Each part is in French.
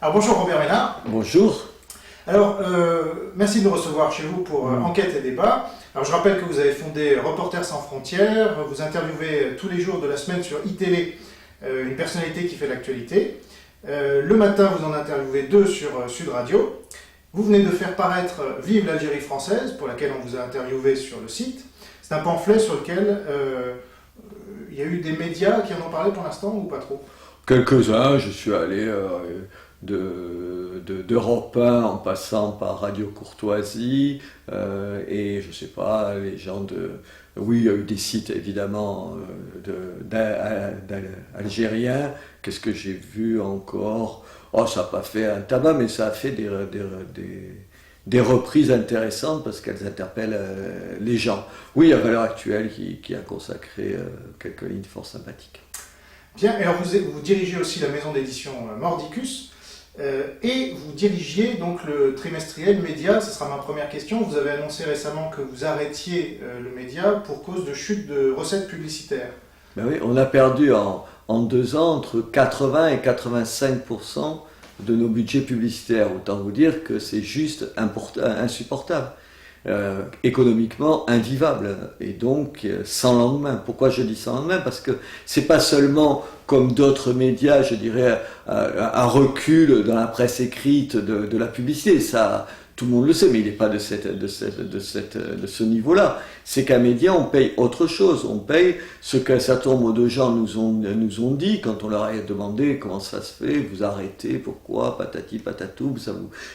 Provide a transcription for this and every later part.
Alors bonjour Robert Ménard. Bonjour. Alors merci de nous recevoir chez vous pour Enquête et Débat. Alors je rappelle que vous avez fondé Reporters sans frontières, vous interviewez tous les jours de la semaine sur iTélé une personnalité qui fait l'actualité. Le matin vous en interviewez deux sur Sud Radio. Vous venez de faire paraître Vive l'Algérie française, pour laquelle on vous a interviewé sur le site. C'est un pamphlet sur lequel il y a eu des médias qui en ont parlé pour l'instant ou pas trop? Quelques-uns, je suis allé d'Europe 1 en passant par Radio Courtoisie et je sais pas, les gens de... Oui, il y a eu des sites évidemment algériens. Qu'est-ce que j'ai vu encore? Oh, ça n'a pas fait un tabac, mais ça a fait des reprises intéressantes parce qu'elles interpellent les gens. Oui, il y a Valeurs Actuelles qui a consacré quelques lignes fort sympathiques. Bien, alors vous dirigez aussi la maison d'édition Mordicus et vous dirigiez donc le trimestriel Média. Ce sera ma première question. Vous avez annoncé récemment que vous arrêtiez le Média pour cause de chute de recettes publicitaires. Ben oui, on a perdu en 2 ans entre 80 et 85% de nos budgets publicitaires. Autant vous dire que c'est juste insupportable. Économiquement invivable et donc sans lendemain. Pourquoi je dis sans lendemain? Parce que c'est pas seulement comme d'autres médias, je dirais, un recul dans la presse écrite de la publicité. Ça, tout le monde le sait, mais il n'est pas de ce niveau-là. C'est qu'un média, on paye autre chose. On paye ce qu'un certain nombre de gens nous ont dit quand on leur a demandé comment ça se fait, vous arrêtez, pourquoi, patati patatou,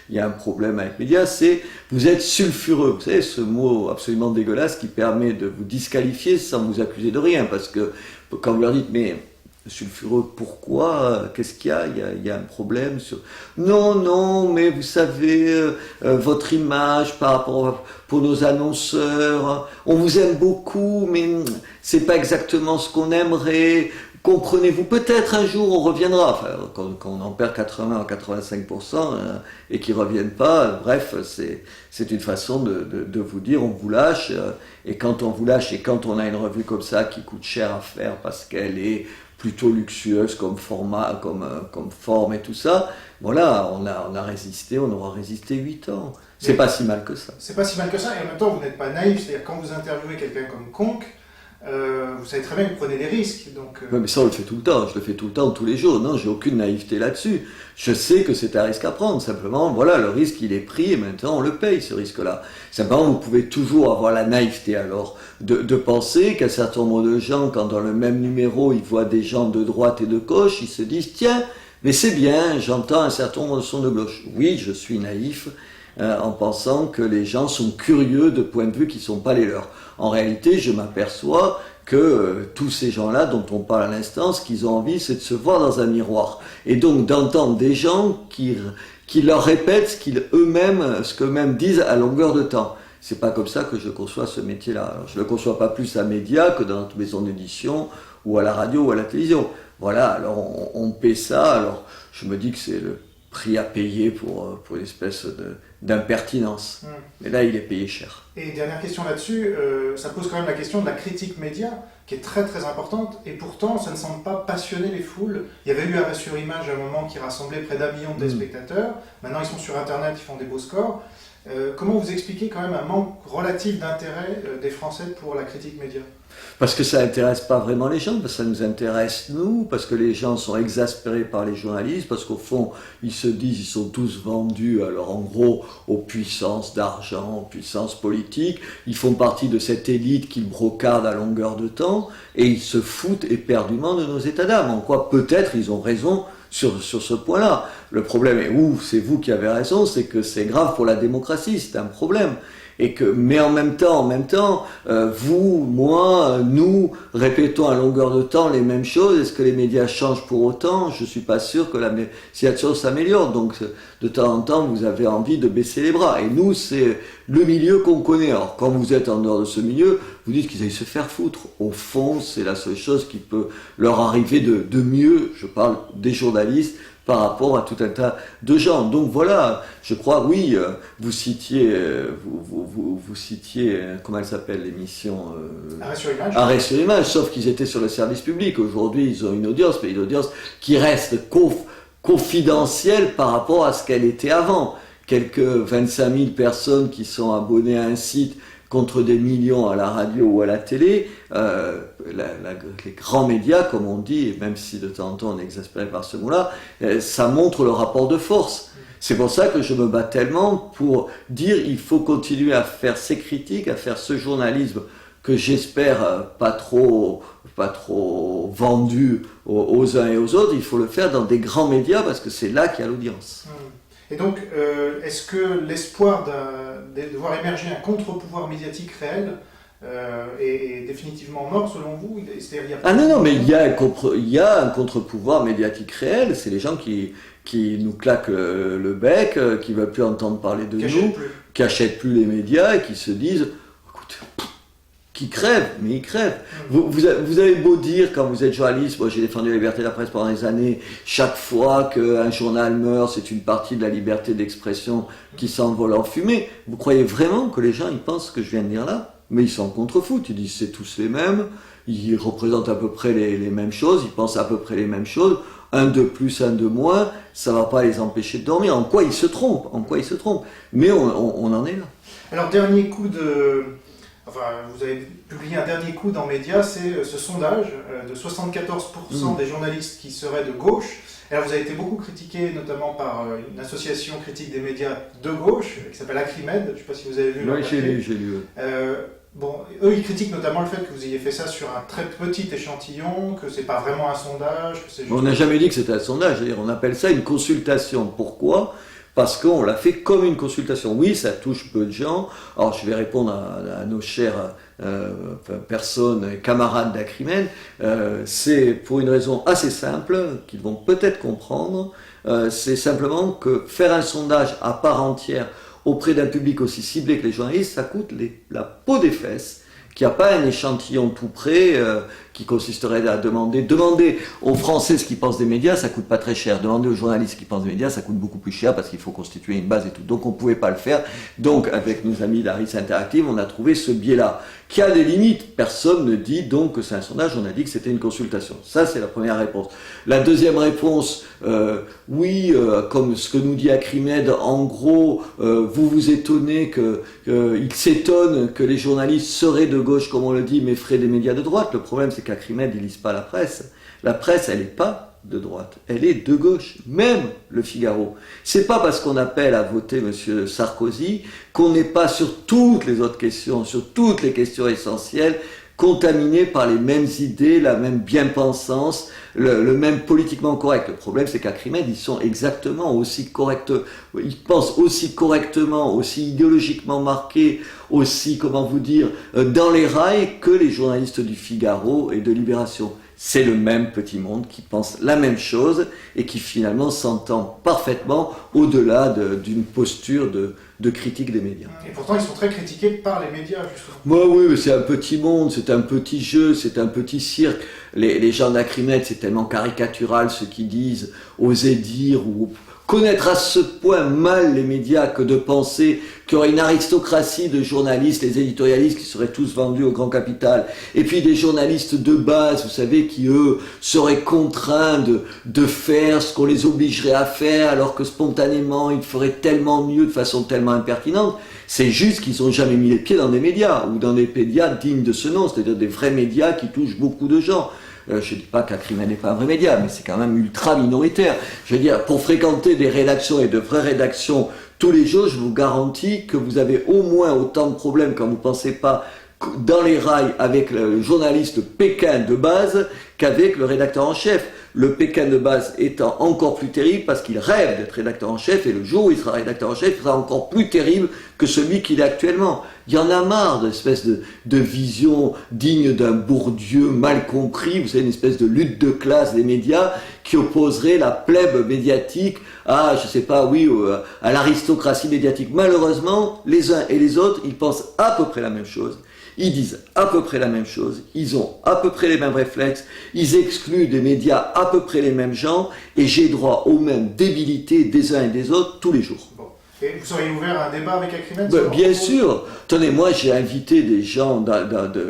il y a un problème avec les médias, c'est vous êtes sulfureux. Vous savez, ce mot absolument dégueulasse qui permet de vous disqualifier sans vous accuser de rien. Parce que quand vous leur dites, mais sulfureux, pourquoi? Qu'est-ce qu'il y a? Il y a un problème sur... Non, mais vous savez, votre image par rapport pour nos annonceurs, on vous aime beaucoup, mais c'est pas exactement ce qu'on aimerait. Comprenez-vous, peut-être un jour on reviendra. Enfin, quand on en perd 80 ou 85% et qu'ils reviennent pas, bref, c'est une façon de vous dire on vous lâche. Et quand on vous lâche et quand on a une revue comme ça qui coûte cher à faire parce qu'elle est plutôt luxueuse comme format, comme forme et tout ça, voilà, on a résisté, on aura résisté 8 ans. C'est pas si mal que ça. C'est pas si mal que ça, et en même temps vous n'êtes pas naïf, c'est-à-dire quand vous interviewez quelqu'un comme Conque, vous savez très bien que vous prenez des risques. Donc, ouais, mais ça on le fait tout le temps, je le fais tout le temps, tous les jours. Non, j'ai aucune naïveté là-dessus. Je sais que c'est un risque à prendre, simplement, voilà, le risque il est pris et maintenant on le paye ce risque-là. Simplement, vous pouvez toujours avoir la naïveté alors de penser qu'un certain nombre de gens, quand dans le même numéro ils voient des gens de droite et de gauche, ils se disent tiens, mais c'est bien, j'entends un certain nombre de sons de gauche. Oui, je suis naïf en pensant que les gens sont curieux de points de vue qui ne sont pas les leurs. En réalité, je m'aperçois que tous ces gens-là dont on parle à l'instant, ce qu'ils ont envie, c'est de se voir dans un miroir. Et donc d'entendre des gens qui leur répètent ce qu'eux-mêmes disent à longueur de temps. C'est pas comme ça que je conçois ce métier-là. Alors, je ne le conçois pas plus à média que dans notre maison d'édition ou à la radio ou à la télévision. Voilà, alors on paie ça, alors je me dis que c'est le prix à payer pour une espèce d'impertinence. Mais là, il est payé cher. Et dernière question là-dessus, ça pose quand même la question de la critique média, qui est très très importante, et pourtant ça ne semble pas passionner les foules. Il y avait eu Arrêt sur Image à un moment qui rassemblait près d'1 million de téléspectateurs, maintenant ils sont sur Internet, ils font des beaux scores. Comment vous expliquez quand même un manque relatif d'intérêt des Français pour la critique média? Parce que ça n'intéresse pas vraiment les gens, parce que ça nous intéresse nous, parce que les gens sont exaspérés par les journalistes, parce qu'au fond, ils se disent ils sont tous vendus, alors en gros, aux puissances d'argent, aux puissances politiques, ils font partie de cette élite qu'ils brocardent à longueur de temps, et ils se foutent éperdument de nos états d'âme. En quoi peut-être ils ont raison sur ce point-là. Le problème est c'est vous qui avez raison, c'est que c'est grave pour la démocratie, c'est un problème. Mais en même temps, vous, moi, nous répétons à longueur de temps les mêmes choses. Est-ce que les médias changent pour autant? Je suis pas sûr que la situation s'améliore. Donc, de temps en temps, vous avez envie de baisser les bras. Et nous, c'est le milieu qu'on connaît. Alors, quand vous êtes en dehors de ce milieu, vous dites qu'ils aillent se faire foutre. Au fond, c'est la seule chose qui peut leur arriver de mieux. Je parle des journalistes par rapport à tout un tas de gens. Donc voilà, je crois, oui, vous citiez, comment elle s'appelle l'émission Arrêt sur Image. Arrêt sur Image, sauf qu'ils étaient sur le service public. Aujourd'hui, ils ont une audience, mais une audience qui reste confidentielle par rapport à ce qu'elle était avant. Quelques 25 000 personnes qui sont abonnées à un site contre des millions à la radio ou à la télé, les grands médias, comme on dit, et même si de temps en temps on est exaspéré par ce mot-là, ça montre le rapport de force. C'est pour ça que je me bats tellement pour dire il faut continuer à faire ces critiques, à faire ce journalisme que j'espère pas trop vendu aux uns et aux autres. Il faut le faire dans des grands médias parce que c'est là qu'il y a l'audience. Et donc, est-ce que l'espoir de voir émerger un contre-pouvoir médiatique réel est définitivement mort selon vous? Ah non, mais il y a un contre-pouvoir médiatique réel. C'est les gens qui nous claquent le bec, qui ne veulent plus entendre parler de nous, qui n'achètent plus les médias et qui se disent, écoute, qui crèvent, mais ils crèvent. Vous avez beau dire, quand vous êtes journaliste, moi j'ai défendu la liberté de la presse pendant des années, chaque fois qu'un journal meurt, c'est une partie de la liberté d'expression qui s'envole en fumée. Vous croyez vraiment que les gens ils pensent ce que je viens de dire là? Mais ils s'en contrefoutent, ils disent c'est tous les mêmes, ils représentent à peu près les mêmes choses, ils pensent à peu près les mêmes choses, un de plus, un de moins, ça ne va pas les empêcher de dormir. En quoi ils se trompent? Mais on en est là. Alors dernier coup vous avez publié un dernier coup dans Média, c'est ce sondage de 74% des journalistes qui seraient de gauche. Alors vous avez été beaucoup critiqué, notamment par une association critique des médias de gauche, qui s'appelle Acrimed, je ne sais pas si vous avez vu. Oui, j'ai lu. Eux, ils critiquent notamment le fait que vous ayez fait ça sur un très petit échantillon, que c'est pas vraiment un sondage, que c'est juste... On n'a jamais dit que c'était un sondage, c'est-à-dire on appelle ça une consultation. Pourquoi ? Parce qu'on l'a fait comme une consultation. Oui, ça touche peu de gens. Alors, je vais répondre à nos chères personnes, camarades d'Acrimed. C'est pour une raison assez simple, qu'ils vont peut-être comprendre. C'est simplement que faire un sondage à part entière auprès d'un public aussi ciblé que les journalistes, ça coûte la peau des fesses. Qu'il n'y a pas un échantillon tout près qui consisterait à demander aux Français ce qu'ils pensent des médias, ça coûte pas très cher. Demander aux journalistes ce qu'ils pensent des médias, ça coûte beaucoup plus cher parce qu'il faut constituer une base et tout. Donc on ne pouvait pas le faire. Donc avec nos amis d'Aris Interactive, on a trouvé ce biais-là qui a des limites. Personne ne dit donc que c'est un sondage, on a dit que c'était une consultation. Ça c'est la première réponse. La deuxième réponse, comme ce que nous dit Acrimed, en gros, vous vous étonnez il s'étonne que les journalistes seraient de gauche, comme on le dit, mais feraient des médias de droite. Le problème, c'est qu'Acrimed, ils lisent pas la presse. La presse, elle n'est pas de droite, elle est de gauche. Même le Figaro. C'est pas parce qu'on appelle à voter M. Sarkozy qu'on n'est pas sur toutes les autres questions, sur toutes les questions essentielles, contaminé par les mêmes idées, la même bien-pensance, le même politiquement correct. Le problème, c'est qu'Acrimed, ils sont exactement aussi corrects, ils pensent aussi correctement, aussi idéologiquement marqués, aussi, dans les rails que les journalistes du Figaro et de Libération. C'est le même petit monde qui pense la même chose et qui finalement s'entend parfaitement au-delà d'une posture de critique des médias. Et pourtant, ils sont très critiqués par les médias, justement. Oui, mais c'est un petit monde, c'est un petit jeu, c'est un petit cirque. Les gens d'Acrimed, c'est tellement caricatural ce qu'ils disent, oser dire ou connaître à ce point mal les médias que de penser qu'il y aurait une aristocratie de journalistes, les éditorialistes qui seraient tous vendus au grand capital, et puis des journalistes de base, vous savez, qui eux seraient contraints de faire ce qu'on les obligerait à faire, alors que spontanément ils feraient tellement mieux de façon tellement impertinente. C'est juste qu'ils n'ont jamais mis les pieds dans des médias, ou dans des médias dignes de ce nom, c'est-à-dire des vrais médias qui touchent beaucoup de gens. Je ne dis pas qu'Acrimed n'est pas un vrai média, mais c'est quand même ultra minoritaire. Je veux dire, pour fréquenter des rédactions et de vraies rédactions tous les jours, je vous garantis que vous avez au moins autant de problèmes quand vous ne pensez pas dans les rails avec le journaliste Pékin de base qu'avec le rédacteur en chef. Le Pékin de base étant encore plus terrible parce qu'il rêve d'être rédacteur en chef et le jour où il sera rédacteur en chef, il sera encore plus terrible que celui qu'il est actuellement. Il y en a marre de l'espèce de vision digne d'un Bourdieu mal compris, vous savez, une espèce de lutte de classe des médias qui opposerait la plèbe médiatique à, à l'aristocratie médiatique. Malheureusement, les uns et les autres, ils pensent à peu près la même chose. Ils disent à peu près la même chose, ils ont à peu près les mêmes réflexes, ils excluent des médias à peu près les mêmes gens, et j'ai droit aux mêmes débilités des uns et des autres tous les jours. Bon. Et vous seriez ouvert à un débat avec Acrimed? Bien sûr. Tenez, moi j'ai invité des gens,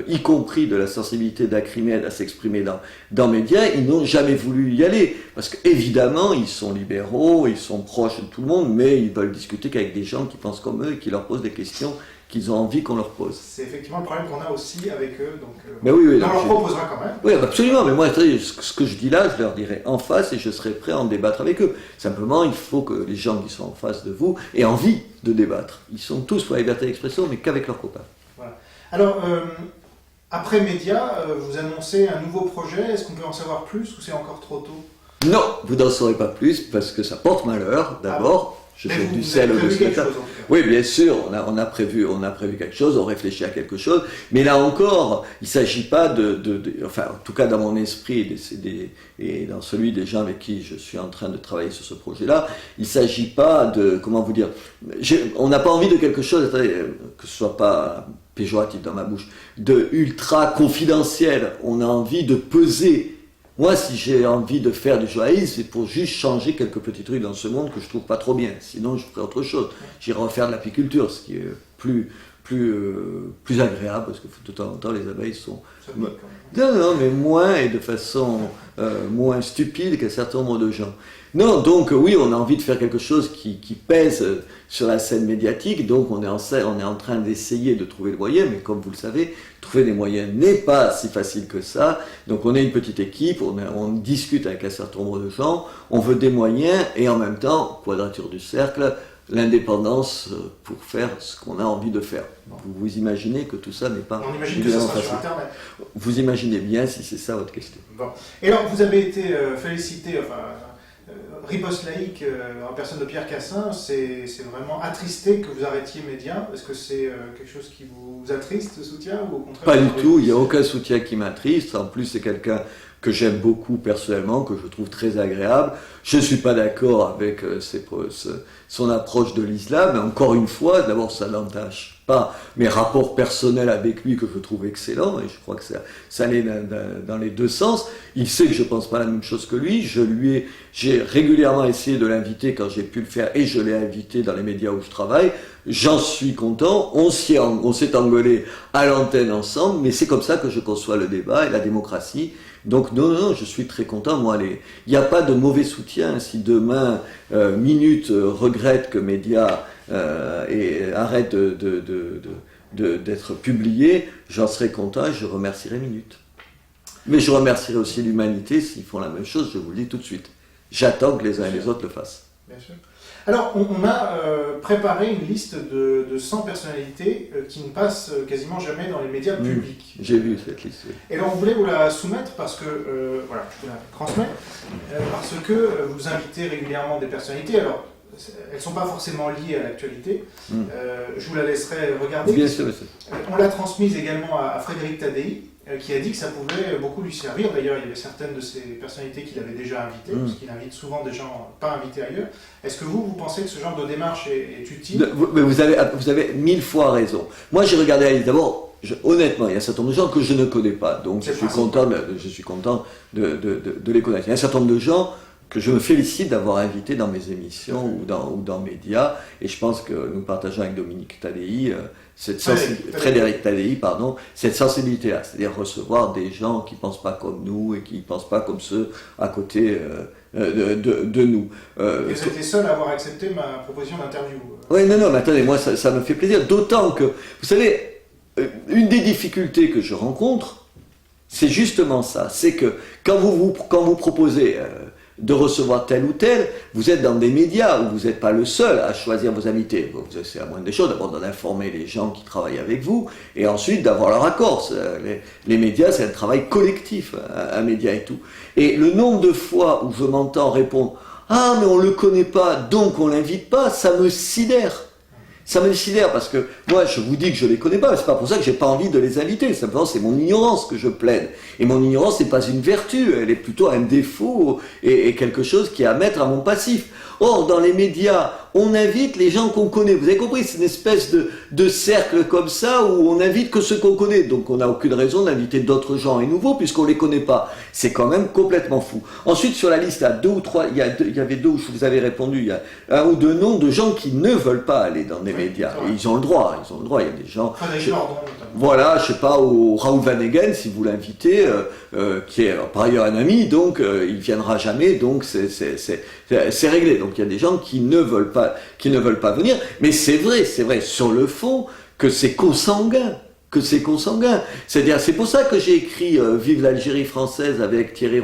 y compris de la sensibilité d'Acrimed, à s'exprimer dans Média. Ils n'ont jamais voulu y aller. Parce qu'évidemment, ils sont libéraux, ils sont proches de tout le monde, mais ils veulent discuter qu'avec des gens qui pensent comme eux et qui leur posent des questions qu'ils ont envie qu'on leur pose. C'est effectivement le problème qu'on a aussi avec eux. Donc, mais oui, on leur proposera quand même. Oui, absolument. Mais moi, ce que je dis là, je leur dirai en face et je serai prêt à en débattre avec eux. Simplement, il faut que les gens qui sont en face de vous aient envie de débattre. Ils sont tous pour la liberté d'expression, mais qu'avec leurs copains. Voilà. Alors, après Média, vous annoncez un nouveau projet. Est-ce qu'on peut en savoir plus ou c'est encore trop tôt? Non, vous n'en saurez pas plus parce que ça porte malheur, d'abord. Je fais du sel au dessus. Oui, bien sûr, on a prévu quelque chose, on réfléchit à quelque chose, mais là encore, il ne s'agit pas enfin, en tout cas dans mon esprit et dans celui des gens avec qui je suis en train de travailler sur ce projet-là, il ne s'agit pas de, comment vous dire, on n'a pas envie de quelque chose, attendez, que ce soit pas péjoratif dans ma bouche, de ultra confidentiel, on a envie de peser. Moi, si j'ai envie de faire du journalisme, c'est pour juste changer quelques petits trucs dans ce monde que je trouve pas trop bien. Sinon, je ferai autre chose. J'irai refaire de l'apiculture, ce qui est plus agréable, parce que de temps en temps, les abeilles sont... Non, mais moins et de façon moins stupide qu'un certain nombre de gens. Non, donc oui, on a envie de faire quelque chose qui pèse sur la scène médiatique, donc on est en train d'essayer de trouver le moyen, mais comme vous le savez, trouver des moyens n'est pas si facile que ça. Donc on est une petite équipe, on discute avec un certain nombre de gens, on veut des moyens et en même temps, quadrature du cercle, l'indépendance pour faire ce qu'on a envie de faire. Vous imaginez que tout ça n'est pas... On imagine que ça sera sur Internet. Vous imaginez bien si c'est ça votre question. Bon. Et alors, vous avez été félicité, Riposte laïque, en personne de Pierre Cassin, c'est vraiment attristé que vous arrêtiez Média. Est-ce que c'est quelque chose qui vous attriste, ce soutien, ou au contraire? Pas du tout, il n'y a aucun soutien qui m'attriste. En plus, c'est quelqu'un que j'aime beaucoup personnellement, que je trouve très agréable. Je ne suis pas d'accord avec son approche de l'islam, mais encore une fois, d'abord, ça n'entache pas mes rapports personnels avec lui que je trouve excellents, et je crois que ça allait dans les deux sens. Il sait que je ne pense pas la même chose que lui. J'ai régulièrement essayé de l'inviter quand j'ai pu le faire, et je l'ai invité dans les médias où je travaille. J'en suis content, on s'est engueulé à l'antenne ensemble, mais c'est comme ça que je conçois le débat et la démocratie. Donc non, je suis très content. Moi, il n'y a pas de mauvais soutien. Si demain, Minute regrette que Média arrête d'être publié, j'en serai content et je remercierai Minute. Mais je remercierai aussi l'humanité s'ils font la même chose, je vous le dis tout de suite. J'attends que les uns et les autres le fassent. Bien sûr. Alors, on a préparé une liste de 100 personnalités qui ne passent quasiment jamais dans les médias publics. J'ai vu cette liste, oui. Et alors, on voulait vous la soumettre parce que, voilà, je vous la transmets, parce que vous invitez régulièrement des personnalités. Alors, elles ne sont pas forcément liées à l'actualité. Je vous la laisserai regarder. Bien sûr, on l'a transmise également à Frédéric Tadei, qui a dit que ça pouvait beaucoup lui servir. D'ailleurs, il y avait certaines de ces personnalités qu'il avait déjà invitées, parce qu'il invite souvent des gens pas invités ailleurs. Est-ce que vous pensez que ce genre de démarche est utile? Vous avez 1000 fois raison. Moi, j'ai regardé la liste. D'abord, honnêtement, il y a un certain nombre de gens que je ne connais pas, donc je suis content de les connaître. Il y a un certain nombre de gens que je me félicite d'avoir invités dans mes émissions ou dans Média, et je pense que nous partageons avec Dominique Tadei, Frédéric Tadei, cette sensibilité-là, c'est-à-dire recevoir des gens qui ne pensent pas comme nous et qui ne pensent pas comme ceux à côté de nous. Et vous êtes les seuls à avoir accepté ma proposition d'interview. Oui, non, mais attendez, moi ça me fait plaisir, d'autant que, vous savez, une des difficultés que je rencontre, c'est justement ça, c'est que quand vous proposez de recevoir tel ou tel, vous êtes dans des médias où vous n'êtes pas le seul à choisir vos invités. C'est la moindre des choses, d'abord d'informer les gens qui travaillent avec vous, et ensuite d'avoir leur accord. Les médias, c'est un travail collectif, un média et tout. Et le nombre de fois où je m'entends répondre « Ah, mais on ne le connaît pas, donc on ne l'invite pas », ça me sidère. Ça me sidère parce que moi je vous dis que je les connais pas, mais c'est pas pour ça que j'ai pas envie de les inviter, simplement c'est mon ignorance que je plaide. Et mon ignorance n'est pas une vertu, elle est plutôt un défaut et quelque chose qui est à mettre à mon passif. Or, dans les médias, on invite les gens qu'on connaît. Vous avez compris, c'est une espèce de cercle comme ça où on invite que ceux qu'on connaît. Donc on n'a aucune raison d'inviter d'autres gens et nouveaux puisqu'on ne les connaît pas. C'est quand même complètement fou. Ensuite, sur la liste, il y a deux ou trois, il y avait deux où je vous avais répondu, il y a un ou deux noms de gens qui ne veulent pas aller dans les médias. Et ils ont le droit, il y a des gens... Voilà, je sais pas, au Raoul Vaneigem, si vous l'invitez, qui est par ailleurs un ami, donc il viendra jamais, donc c'est réglé. Donc il y a des gens qui ne veulent pas venir, mais c'est vrai, sur le fond, que c'est consanguin. C'est-à-dire, c'est pour ça que j'ai écrit Vive l'Algérie française avec Thierry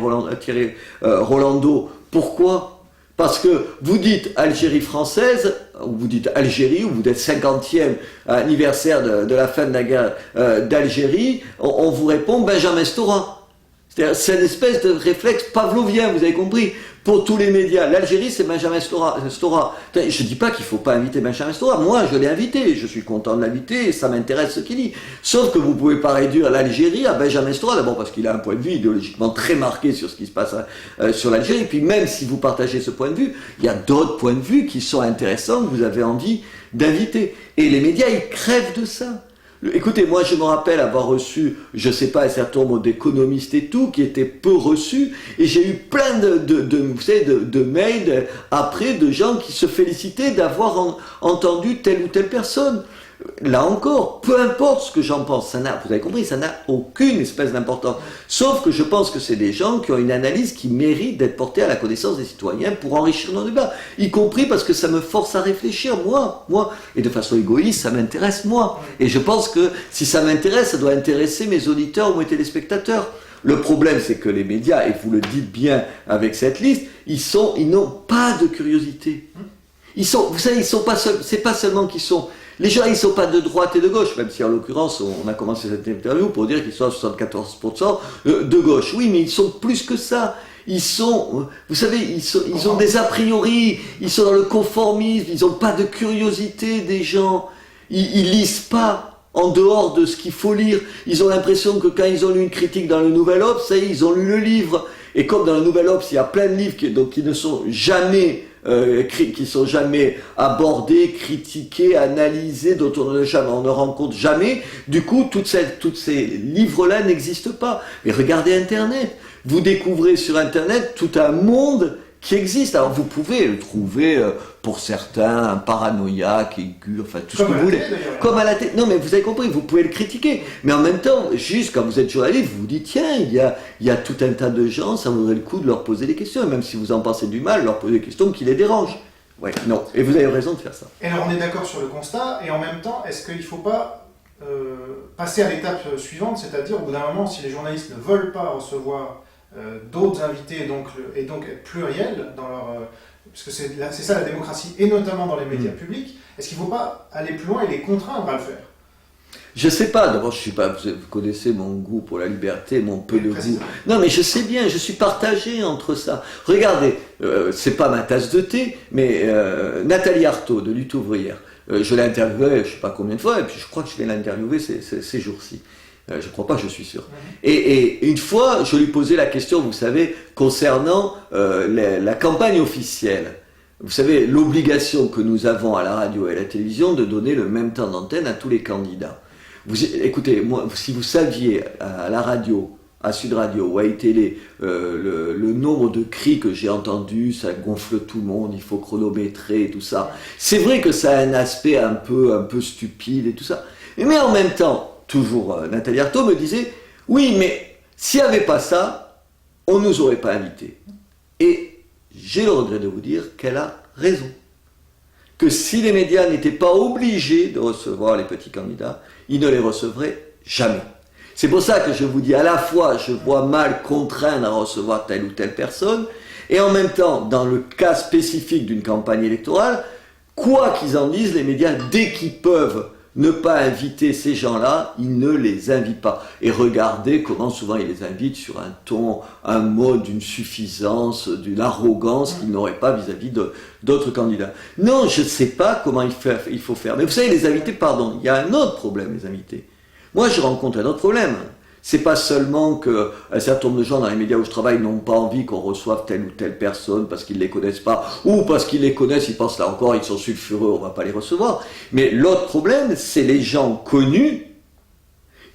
Rolando. Pourquoi ? Parce que vous dites Algérie française, ou vous dites Algérie, ou vous dites 50e anniversaire de la fin de la guerre d'Algérie, on vous répond Benjamin Stora. C'est une espèce de réflexe pavlovien, vous avez compris. Pour tous les médias, l'Algérie c'est Benjamin Stora. Je ne dis pas qu'il ne faut pas inviter Benjamin Stora, moi je l'ai invité, je suis content de l'inviter et ça m'intéresse ce qu'il dit. Sauf que vous ne pouvez pas réduire l'Algérie à Benjamin Stora, d'abord parce qu'il a un point de vue idéologiquement très marqué sur ce qui se passe sur l'Algérie, et puis même si vous partagez ce point de vue, il y a d'autres points de vue qui sont intéressants, que vous avez envie d'inviter. Et les médias, ils crèvent de ça. Écoutez, moi je me rappelle avoir reçu, je sais pas, un certain nombre d'économistes et tout, qui étaient peu reçus, et j'ai eu plein de mails après de gens qui se félicitaient d'avoir entendu telle ou telle personne. Là encore, peu importe ce que j'en pense, vous avez compris, ça n'a aucune espèce d'importance. Sauf que je pense que c'est des gens qui ont une analyse qui mérite d'être portée à la connaissance des citoyens pour enrichir nos débats. Y compris parce que ça me force à réfléchir, moi. Et de façon égoïste, ça m'intéresse, moi. Et je pense que si ça m'intéresse, ça doit intéresser mes auditeurs ou mes téléspectateurs. Le problème, c'est que les médias, et vous le dites bien avec cette liste, ils n'ont pas de curiosité. Vous savez, c'est pas seulement qu'ils sont... Les gens, ils ne sont pas de droite et de gauche, même si en l'occurrence, on a commencé cette interview pour dire qu'ils sont à 74% de gauche. Oui, mais ils sont plus que ça. Ils sont, vous savez, ils ont des a priori, ils sont dans le conformisme, ils n'ont pas de curiosité des gens. Ils lisent pas en dehors de ce qu'il faut lire. Ils ont l'impression que quand ils ont lu une critique dans le Nouvel Obs, ça y est, ils ont lu le livre. Et comme dans le Nouvel Obs, il y a plein de livres qui ne sont jamais... qui sont jamais abordés, critiqués, analysés, dont on ne rend compte jamais. Du coup, tous ces livres-là n'existent pas. Mais regardez Internet. Vous découvrez sur Internet tout un monde qui existe. Alors vous pouvez le trouver, pour certains, un paranoïaque, aigu, enfin tout ce que vous voulez. Comme à la télé. Non mais vous avez compris, vous pouvez le critiquer. Mais en même temps, juste quand vous êtes journaliste, vous vous dites, tiens, il y a tout un tas de gens, ça vaudrait le coup de leur poser des questions. Et même si vous en pensez du mal, leur poser des questions qui les dérangent. Ouais, non. Et vous avez raison de faire ça. Et alors on est d'accord sur le constat, et en même temps, est-ce qu'il ne faut pas passer à l'étape suivante, c'est-à-dire au bout d'un moment, si les journalistes ne veulent pas recevoir d'autres invités et donc être pluriels dans leur... parce que c'est ça la démocratie, et notamment dans les médias publics, est-ce qu'il ne faut pas aller plus loin et les contraindre à le faire ? Je sais pas, d'abord je suis pas, vous connaissez mon goût pour la liberté, mon peu de goût. Non mais je sais bien, je suis partagé entre ça. Regardez, c'est pas ma tasse de thé, mais Nathalie Arthaud de Lutte ouvrière, je l'ai interviewée je sais pas combien de fois, et puis je crois que je vais l'interviewer ces jours-ci. Je crois pas, je suis sûr. Et une fois, je lui posais la question, vous savez, concernant la campagne officielle. Vous savez, l'obligation que nous avons à la radio et à la télévision de donner le même temps d'antenne à tous les candidats. Écoutez, moi, si vous saviez à la radio, à Sud Radio ou à iTélé, le nombre de cris que j'ai entendus, ça gonfle tout le monde, il faut chronométrer et tout ça. C'est vrai que ça a un aspect un peu stupide et tout ça. Mais en même temps, toujours Nathalie Arthaud me disait, oui, mais s'il n'y avait pas ça, on ne nous aurait pas invités. Et j'ai le regret de vous dire qu'elle a raison. Que si les médias n'étaient pas obligés de recevoir les petits candidats, ils ne les recevraient jamais. C'est pour ça que je vous dis, à la fois, je vois mal contraindre à recevoir telle ou telle personne, et en même temps, dans le cas spécifique d'une campagne électorale, quoi qu'ils en disent, les médias, dès qu'ils peuvent ne pas inviter ces gens-là, ils ne les invitent pas. Et regardez comment souvent ils les invitent sur un ton, un mode d'une suffisance, d'une arrogance qu'ils n'auraient pas vis-à-vis d'autres candidats. Non, je ne sais pas comment il faut faire. Mais vous savez, les invités, pardon, il y a un autre problème, les invités. Moi, je rencontre un autre problème. C'est pas seulement qu'un certain nombre de gens dans les médias où je travaille n'ont pas envie qu'on reçoive telle ou telle personne parce qu'ils les connaissent pas, ou parce qu'ils les connaissent, ils pensent là encore, ils sont sulfureux, on va pas les recevoir. Mais l'autre problème, c'est les gens connus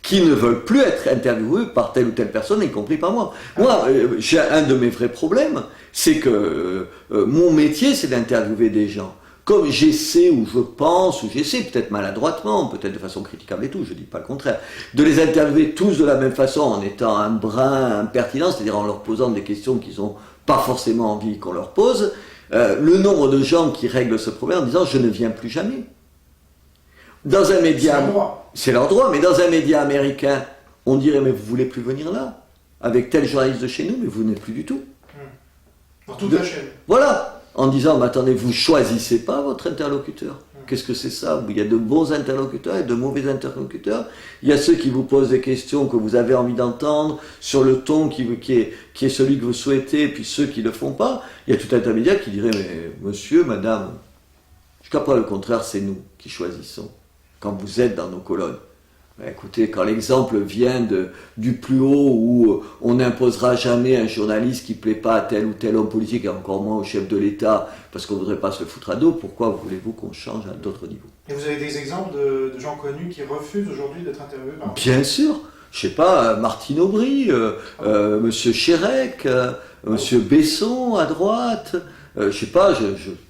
qui ne veulent plus être interviewés par telle ou telle personne, y compris par moi. Moi, j'ai un de mes vrais problèmes, c'est que mon métier, c'est d'interviewer des gens. Comme j'essaie, ou je pense, ou j'essaie, peut-être maladroitement, peut-être de façon critiquable et tout, je dis pas le contraire, de les interviewer tous de la même façon en étant un brin impertinent, c'est-à-dire en leur posant des questions qu'ils n'ont pas forcément envie qu'on leur pose, le nombre de gens qui règlent ce problème en disant « je ne viens plus jamais ». Dans un média... C'est leur droit, mais dans un média américain, on dirait « mais vous voulez plus venir là ?» Avec tel journaliste de chez nous, mais vous n'êtes plus du tout. Dans toute la chaîne. Voilà. En disant, mais attendez, vous choisissez pas votre interlocuteur. Qu'est-ce que c'est ça? Il y a de bons interlocuteurs et de mauvais interlocuteurs. Il y a ceux qui vous posent des questions que vous avez envie d'entendre, sur le ton qui est celui que vous souhaitez, et puis ceux qui ne le font pas. Il y a tout un tas de médias qui diraient, mais monsieur, madame, jusqu'à preuve le contraire, c'est nous qui choisissons. Quand vous êtes dans nos colonnes. Ben écoutez, quand l'exemple vient du plus haut où on n'imposera jamais un journaliste qui ne plaît pas à tel ou tel homme politique, et encore moins au chef de l'État, parce qu'on ne voudrait pas se le foutre à dos, pourquoi voulez-vous qu'on change à d'autres niveaux? Et vous avez des exemples de gens connus qui refusent aujourd'hui d'être interviewés par... Bien sûr. Je sais pas, Martine Aubry, Monsieur Chérec, Monsieur Besson à droite... je sais pas,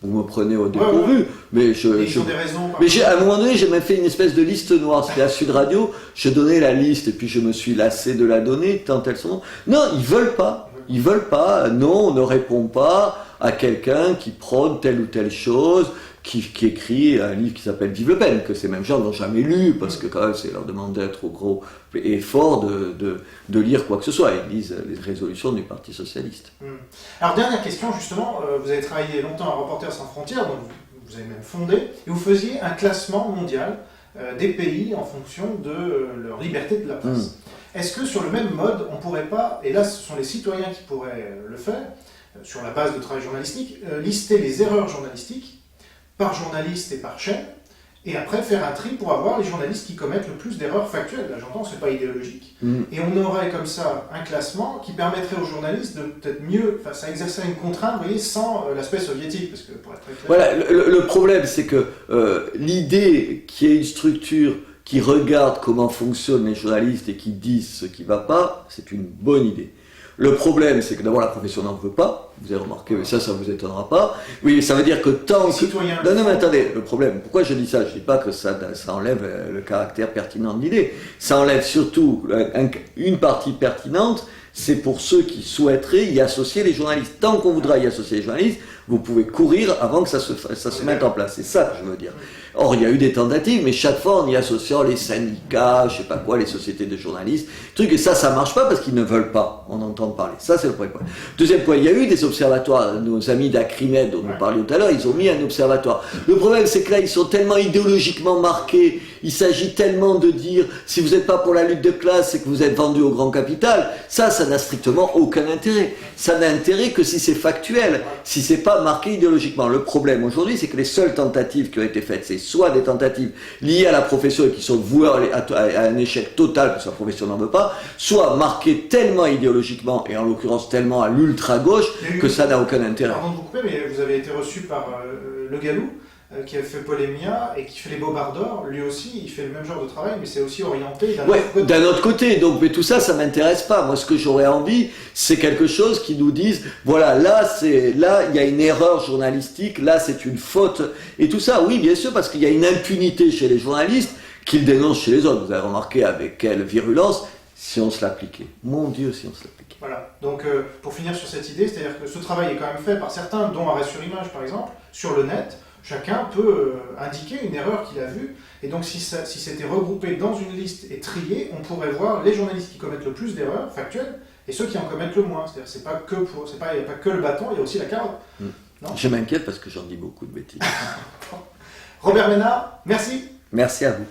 vous me prenez au dépourvu, mais ils ont des raisons. Mais à un moment donné, j'ai même fait une espèce de liste noire. C'était à Sud Radio, je donnais la liste et puis je me suis lassé de la donner tant elles sont. Non, ils veulent pas. Ils veulent pas. Non, on ne répond pas à quelqu'un qui prône telle ou telle chose, qui écrit un livre qui s'appelle Vive Le Pen, que ces mêmes gens n'ont jamais lu, parce que quand même, c'est leur demander un trop gros effort de lire quoi que ce soit. Ils lisent les résolutions du Parti Socialiste. Alors, dernière question, justement, vous avez travaillé longtemps à Reporters sans frontières, donc vous avez même fondé, et vous faisiez un classement mondial des pays en fonction de leur liberté de la presse. Est-ce que sur le même mode, on ne pourrait pas, et là ce sont les citoyens qui pourraient le faire, sur la base de travail journalistique, lister les erreurs journalistiques par journaliste et par chaîne, et après faire un tri pour avoir les journalistes qui commettent le plus d'erreurs factuelles. Là j'entends, c'est pas idéologique. Et on aurait comme ça un classement qui permettrait aux journalistes de peut-être mieux, enfin ça exercerait une contrainte, vous voyez, sans l'aspect soviétique, parce que pour être très clair... Voilà, le problème c'est que l'idée qu'il y ait une structure qui regarde comment fonctionnent les journalistes et qui disent ce qui ne va pas, c'est une bonne idée. Le problème, c'est que d'abord la profession n'en veut pas, vous avez remarqué, mais ça vous étonnera pas. Oui, ça veut dire que tant que... Non, mais attendez, le problème, pourquoi je dis ça? Je ne dis pas que ça enlève le caractère pertinent de l'idée. Ça enlève surtout une partie pertinente, c'est pour ceux qui souhaiteraient y associer les journalistes. Tant qu'on voudra y associer les journalistes, vous pouvez courir avant que ça se mette en place. C'est ça que je veux dire. Or, il y a eu des tentatives, mais chaque fois en y associant les syndicats, je sais pas quoi, les sociétés de journalistes, et ça marche pas parce qu'ils ne veulent pas en entendre parler. Ça, c'est le premier point. Deuxième point, il y a eu des observatoires. Nos amis d'Acrimed, dont nous parlions tout à l'heure, ils ont mis un observatoire. Le problème, c'est que là, ils sont tellement idéologiquement marqués, il s'agit tellement de dire, si vous n'êtes pas pour la lutte de classe, c'est que vous êtes vendu au grand capital. Ça n'a strictement aucun intérêt. Ça n'a intérêt que si c'est factuel, si c'est pas marqué idéologiquement. Le problème aujourd'hui, c'est que les seules tentatives qui ont été faites, c'est soit des tentatives liées à la profession et qui sont vouées à un échec total parce que la profession n'en veut pas, soit marquées tellement idéologiquement et en l'occurrence tellement à l'ultra-gauche que ça n'a aucun intérêt. Pardon de vous couper, mais vous avez été reçu par Le Gallou, qui a fait Polémia et qui fait les Bobards. Lui aussi, il fait le même genre de travail, mais c'est aussi orienté d'un autre côté. Donc, mais tout ça, ça m'intéresse pas. Moi, ce que j'aurais envie, c'est quelque chose qui nous dise, voilà, là, il y a une erreur journalistique, là, c'est une faute, et tout ça. Oui, bien sûr, parce qu'il y a une impunité chez les journalistes qu'ils dénoncent chez les autres. Vous avez remarqué avec quelle virulence, si on se l'appliquait. Mon Dieu, si on se l'appliquait. Voilà. Donc, pour finir sur cette idée, c'est-à-dire que ce travail est quand même fait par certains, dont Arrêt sur Image, par exemple, sur le net. Chacun peut indiquer une erreur qu'il a vue, et donc si c'était regroupé dans une liste et trié, on pourrait voir les journalistes qui commettent le plus d'erreurs factuelles et ceux qui en commettent le moins. C'est-à-dire il n'y a pas que le bâton, il y a aussi la carotte. Je m'inquiète parce que j'en dis beaucoup de bêtises. Robert Ménard, merci. Merci à vous.